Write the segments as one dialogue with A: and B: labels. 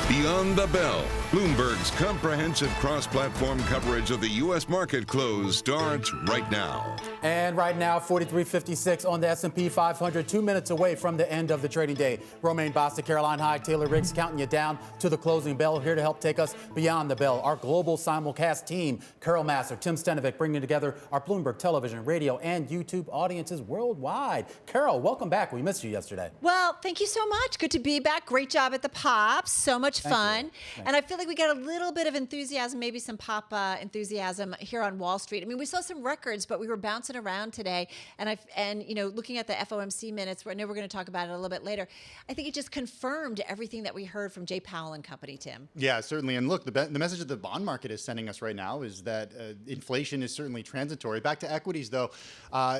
A: Beyond the Bell, Bloomberg's comprehensive cross-platform coverage of the U.S. market close starts right now.
B: And right now, 43.56 on the S&P 500, 2 minutes away from the end of the trading day. Romaine Bostick, Hyde, Taylor Riggs counting you down to the closing bell. Here to help take us beyond the bell, our global simulcast team, Carol Massar, Tim Stenovec, bringing together our Bloomberg Television, radio, and YouTube audiences worldwide. Carol, welcome back. We missed you yesterday.
C: Well, thank you so much. Good to be back. Great job at the Pops. So much fun. And I feel like we got a little bit of enthusiasm, maybe some pop enthusiasm here on Wall Street. I mean, we saw some records, but we were bouncing around today. And you know, looking at the FOMC minutes, I know we're going to talk about it a little bit later. I think it just confirmed everything that we heard from Jay Powell and company, Tim.
D: Yeah, certainly. And look, the message that the bond market is sending us right now is that inflation is certainly transitory. Back to equities, though,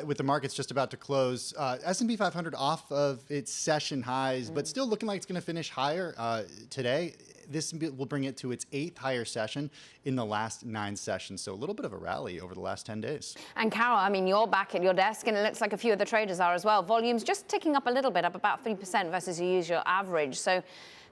D: with the markets just about to close, S&P 500 off of its session highs, but still looking like it's going to finish higher today. This will bring it to its 8th higher session in the last 9 sessions. So a little bit of a rally over the last 10 days.
E: And Carol, I mean, you're back at your desk, and it looks like a few of the traders are as well. Volumes just ticking up a little bit, up about 3% versus your usual average. So,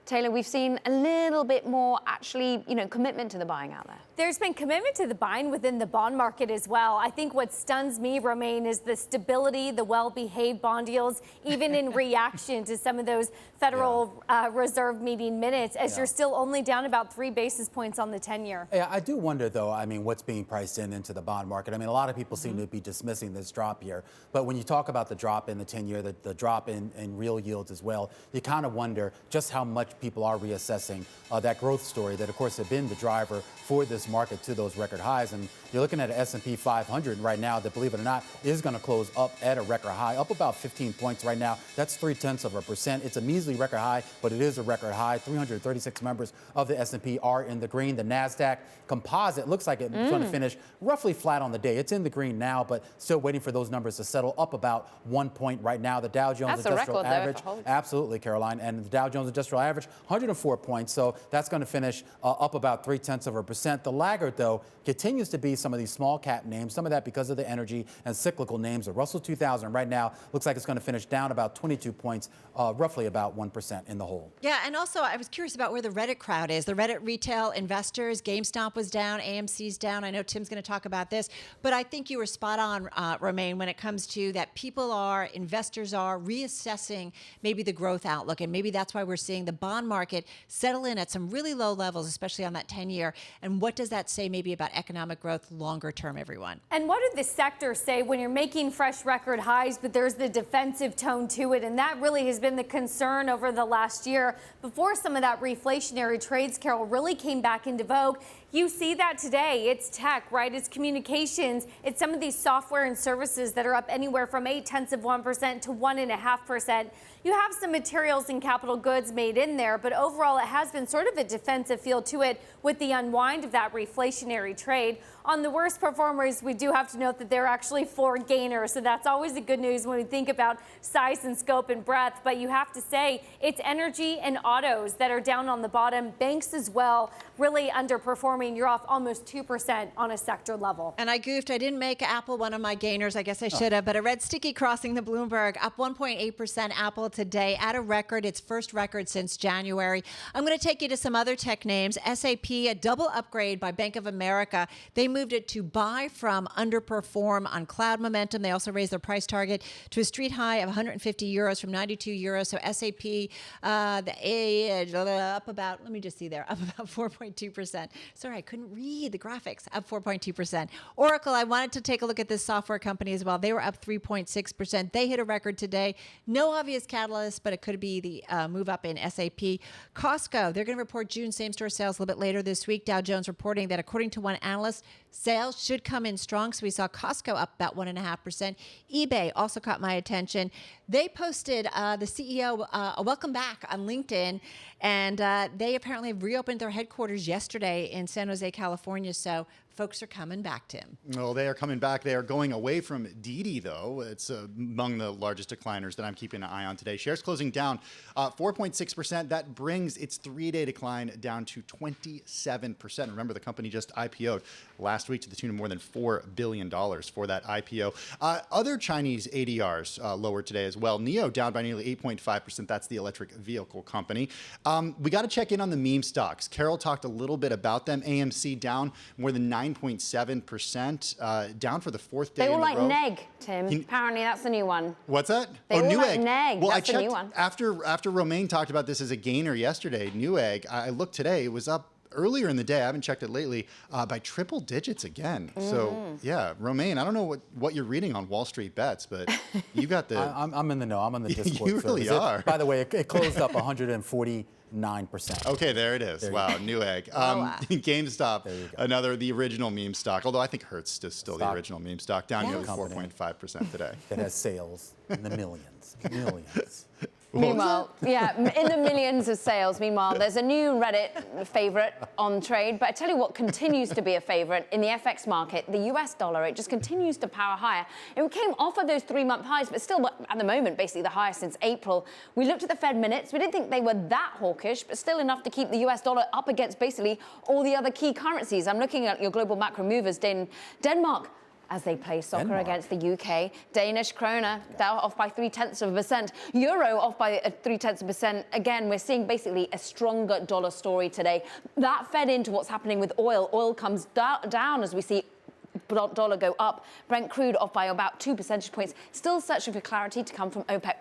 E: Taylor, we've seen a little bit more actually, commitment to the buying out there.
F: There's been commitment to the buying within the bond market as well. I think what stuns me, Romaine, is the stability, the well-behaved bond yields, even in reaction to some of those Federal Reserve meeting minutes, as you're still only down about 3 basis points on the 10-year.
B: Yeah, I do wonder, though, I mean, what's being priced into the bond market. I mean, a lot of people seem to be dismissing this drop here. But when you talk about the drop in the 10-year, the drop in real yields as well, you kind of wonder just how much people are reassessing that growth story that, of course, have been the driver for this market to those record highs. And you're looking at an S&P 500 right now that, believe it or not, is going to close up at a record high, up about 15 points right now. That's 0.3%. It's a measly record high, but it is a record high. 336 members of the S&P are in the green. The NASDAQ composite looks like it's going to finish roughly flat on the day. It's in the green now, but still waiting for those numbers to settle up about 1 point right now. The Dow Jones Industrial Average, absolutely, Caroline, and the Dow Jones Industrial Average, 104 points. So that's going to finish up about 0.3%. The laggard, though, continues to be some of these small cap names, some of that because of the energy and cyclical names. The Russell 2000 right now looks like it's going to finish down about 22 points, roughly about 1% in the whole.
C: Yeah, and also I was curious about where the Reddit crowd is. The Reddit retail investors, GameStop was down, AMC's down. I know Tim's going to talk about this, but I think you were spot on, Romaine, when it comes to that investors are reassessing maybe the growth outlook, and maybe that's why we're seeing the bond market settle in at some really low levels, especially on that 10-year. And what does that say maybe about economic growth longer term, everyone?
F: And what did the sector say when you're making fresh record highs, but there's the defensive tone to it? And that really has been the concern over the last year before some of that reflationary trades, Carol, really came back into vogue. You see that today. It's tech, right? It's communications. It's some of these software and services that are up anywhere from 0.8% to 1.5%. You have some materials and capital goods made in there, but overall it has been sort of a defensive feel to it with the unwind of that reflationary trade. On the worst performers, we do have to note that they're actually 4 gainers, so that's always the good news when we think about size and scope and breadth. But you have to say it's energy and autos that are down on the bottom. Banks as well, really underperforming. You're off almost 2% on a sector level.
C: And I goofed. I didn't make Apple one of my gainers. I guess I should have. But I read Sticky crossing the Bloomberg, up 1.8% Apple today at a record, its first record since January. I'm going to take you to some other tech names. SAP, a double upgrade by Bank of America. They moved it to buy from underperform on cloud momentum. They also raised their price target to a street high of 150 euros from 92 euros. So SAP, up about, let me just see there, up about 4.2%. Sorry, I couldn't read the graphics, up 4.2%. Oracle, I wanted to take a look at this software company as well. They were up 3.6%. They hit a record today. No obvious catalyst, but it could be the move up in SAP. Costco, they're going to report June same-store sales a little bit later this week. Dow Jones reporting that according to one analyst, sales should come in strong. So we saw Costco up about 1.5%. eBay also caught my attention. They posted the CEO a welcome back on LinkedIn, and they apparently reopened their headquarters yesterday in San Jose, California. So folks are coming back, Tim.
D: Well, they are coming back. They are going away from Didi, though. It's among the largest decliners that I'm keeping an eye on today. Shares closing down 4.6%. That brings its 3-day decline down to 27%. Remember, the company just IPO'd last week to the tune of more than $4 billion for that IPO. Other Chinese ADRs lower today as well. NIO down by nearly 8.5%. That's the electric vehicle company. We got to check in on the meme stocks. Carol talked a little bit about them. AMC down more than 9.7%, down for the fourth day
E: They all
D: in a
E: like
D: row.
E: Neg, Tim. Apparently, that's the new one.
D: What's that?
E: They all like
D: Newegg.
E: Neg.
D: Well,
E: That's
D: I
E: the
D: checked
E: new one.
D: after Romaine talked about this as a gainer yesterday. Newegg. I looked today. It was up earlier in the day. I haven't checked it lately by triple digits again. So yeah, Romaine. I don't know what you're reading on Wall Street Bets, but you got the.
B: I'm in the know. I'm on the Discord.
D: You really
B: service.
D: are.
B: By the way, it closed up 149%.
D: Okay, there it is. Wow, Newegg. GameStop, the original meme stock. Although I think Hertz is still the original meme stock, down nearly 4.5% today.
B: That has sales in the millions. Millions.
E: Meanwhile, in the millions of sales. Meanwhile, there's a new Reddit favorite on trade. But I tell you what continues to be a favorite in the FX market, the US dollar. It just continues to power higher. It came off of those 3-month highs, but still at the moment, basically the highest since April. We looked at the Fed minutes. We didn't think they were that hawkish, but still enough to keep the US dollar up against basically all the other key currencies. I'm looking at your global macro movers. Denmark, as they play soccer against the UK. Danish krona down off by 0.3%. Euro off by 0.3%. Again, we're seeing basically a stronger dollar story today. That fed into what's happening with oil. Oil comes down as we see dollar go up. Brent crude off by about 2 percentage points. Still searching for clarity to come from OPEC+.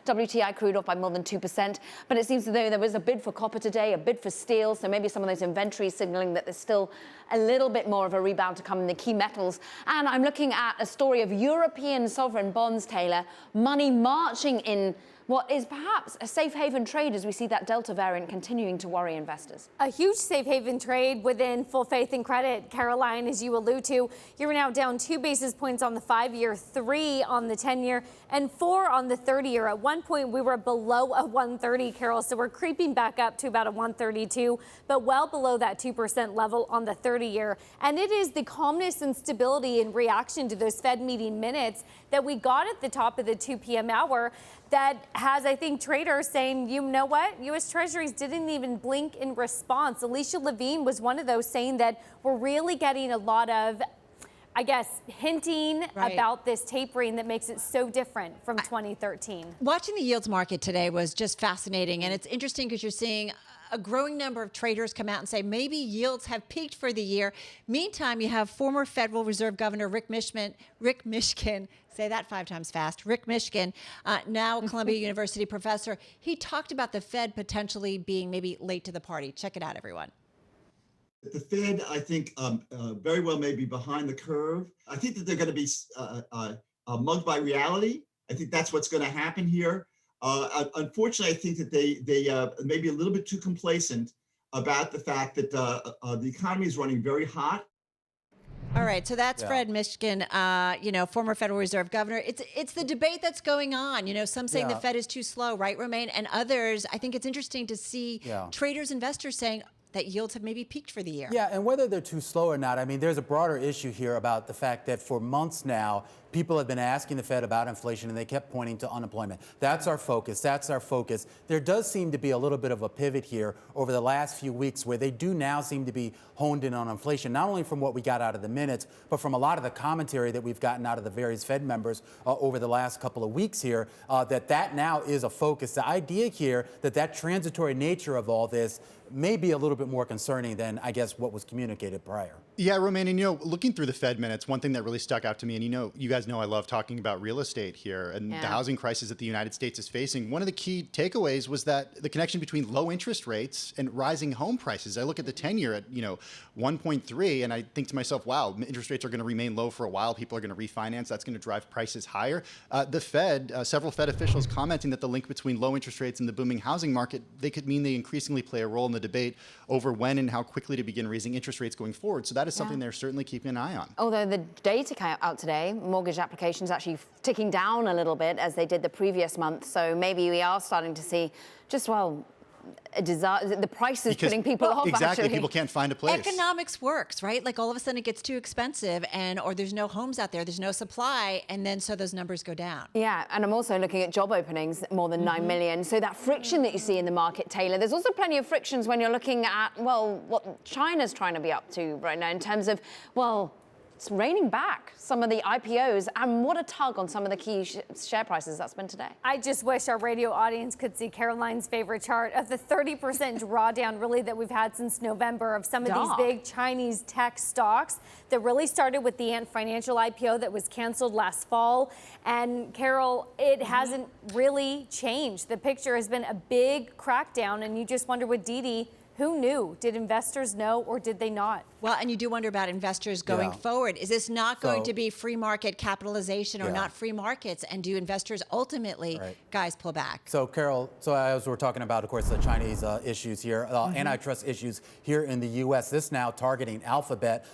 E: WTI crude off by more than 2%. But it seems as though there was a bid for copper today, a bid for steel. So maybe some of those inventories signaling that there's still a little bit more of a rebound to come in the key metals. And I'm looking at a story of European sovereign bonds, Taylor. Money marching in what is perhaps a safe haven trade as we see that Delta variant continuing to worry investors.
F: A huge safe haven trade within full faith and credit. Caroline, as you allude to, you're now down 2 basis points on the 5-year, 3 on the 10-year, and 4 on the 30-year. At one point, we were below a 130, Carol, so we're creeping back up to about a 132, but well below that 2% level on the 30-year. And it is the calmness and stability in reaction to those Fed meeting minutes that we got at the top of the 2 p.m. hour that has, I think, traders saying, you know what, U.S. Treasuries didn't even blink in response. Alicia Levine was one of those saying that we're really getting a lot of, I guess, hinting about this tapering that makes it so different from 2013.
C: Watching the yields market today was just fascinating. And it's interesting because you're seeing a growing number of traders come out and say maybe yields have peaked for the year. Meantime, you have former Federal Reserve Governor Rick Mishkin, say that 5 times fast, Rick Mishkin, now Columbia University professor. He talked about the Fed potentially being maybe late to the party. Check it out, everyone.
G: The Fed, I think, very well may be behind the curve. I think that they're going to be mugged by reality. I think that's what's going to happen here. Unfortunately, I think that they may be a little bit too complacent about the fact that the economy is running very hot.
C: All right, so that's Fred Mishkin, former Federal Reserve Governor. It's the debate that's going on. Some saying the Fed is too slow, right, Romaine? And others, I think it's interesting to see traders, investors saying that yields have maybe peaked for the year.
B: Yeah, and whether they're too slow or not, I mean, there's a broader issue here about the fact that for months now, people have been asking the Fed about inflation, and they kept pointing to unemployment. That's our focus. That's our focus. There does seem to be a little bit of a pivot here over the last few weeks where they do now seem to be honed in on inflation, not only from what we got out of the minutes, but from a lot of the commentary that we've gotten out of the various Fed members over the last couple of weeks here, that now is a focus. The idea here that transitory nature of all this may be a little bit more concerning than, I guess, what was communicated prior.
D: Yeah, Romaine, and looking through the Fed minutes, one thing that really stuck out to me, and you guys know I love talking about real estate here and the housing crisis that the United States is facing. One of the key takeaways was that the connection between low interest rates and rising home prices. I look at the 10-year at 1.3, and I think to myself, wow, interest rates are going to remain low for a while. People are going to refinance. That's going to drive prices higher. The Fed, several Fed officials commenting that the link between low interest rates and the booming housing market, they could mean they increasingly play a role in the debate over when and how quickly to begin raising interest rates going forward. So that is something they're certainly keeping an eye on.
E: Although the data came out today, mortgage applications actually ticking down a little bit as they did the previous month. So maybe we are starting to see just, a desire, the price is putting people off.
D: Exactly,
E: actually.
D: people can't find a place.
C: Economics works, right? Like all of a sudden it gets too expensive or there's no homes out there, there's no supply, and then so those numbers go down.
E: Yeah, and I'm also looking at job openings, more than 9 million. So that friction that you see in the market, Taylor, there's also plenty of frictions when you're looking at, what China's trying to be up to right now in terms of, reining back some of the IPOs, and what a tug on some of the key share prices that's been today.
F: I just wish our radio audience could see Caroline's favorite chart of the 30% drawdown really that we've had since November of some of these big Chinese tech stocks that really started with the Ant Financial IPO that was canceled last fall. And Carol, it hasn't really changed. The picture has been a big crackdown, and you just wonder with Didi, who knew? Did investors know, or did they not?
C: Well, and you do wonder about investors going forward. Is this not going to be free market capitalization or not free markets? And do investors ultimately, guys, pull back?
B: So, Carol, as we're talking about, of course, the Chinese issues here, antitrust issues here in the U.S., this now targeting Alphabet.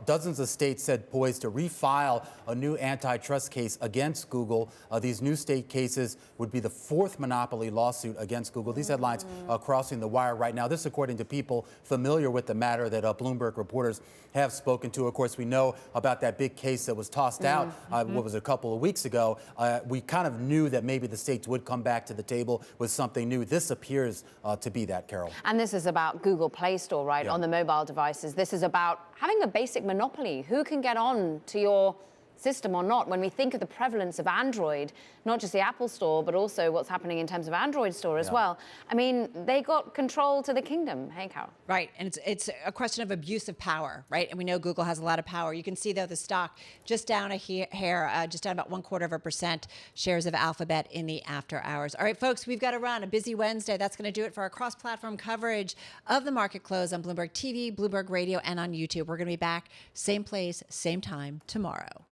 B: Dozens of states said poised to refile a new antitrust case against Google. These new state cases would be the fourth monopoly lawsuit against Google. These headlines crossing the wire right now. This, according to people familiar with the matter that Bloomberg reporters have spoken to. Of course, we know about that big case that was tossed out, what was it, a couple of weeks ago. We kind of knew that maybe the states would come back to the table with something new. This appears to be that, Carol.
E: And this is about Google Play Store, right, on the mobile devices. This is about having a basic monopoly. Who can get on to your system or not? When we think of the prevalence of Android, not just the Apple Store, but also what's happening in terms of Android Store as well. I mean, they got control to the kingdom. Hey, Carol.
C: Right, and it's a question of abuse of power, right? And we know Google has a lot of power. You can see, though, the stock just down a hair, just down about 0.25%, shares of Alphabet in the after hours. All right, folks, we've got to run. A busy Wednesday. That's going to do it for our cross-platform coverage of the market close on Bloomberg TV, Bloomberg Radio, and on YouTube. We're going to be back same place, same time tomorrow.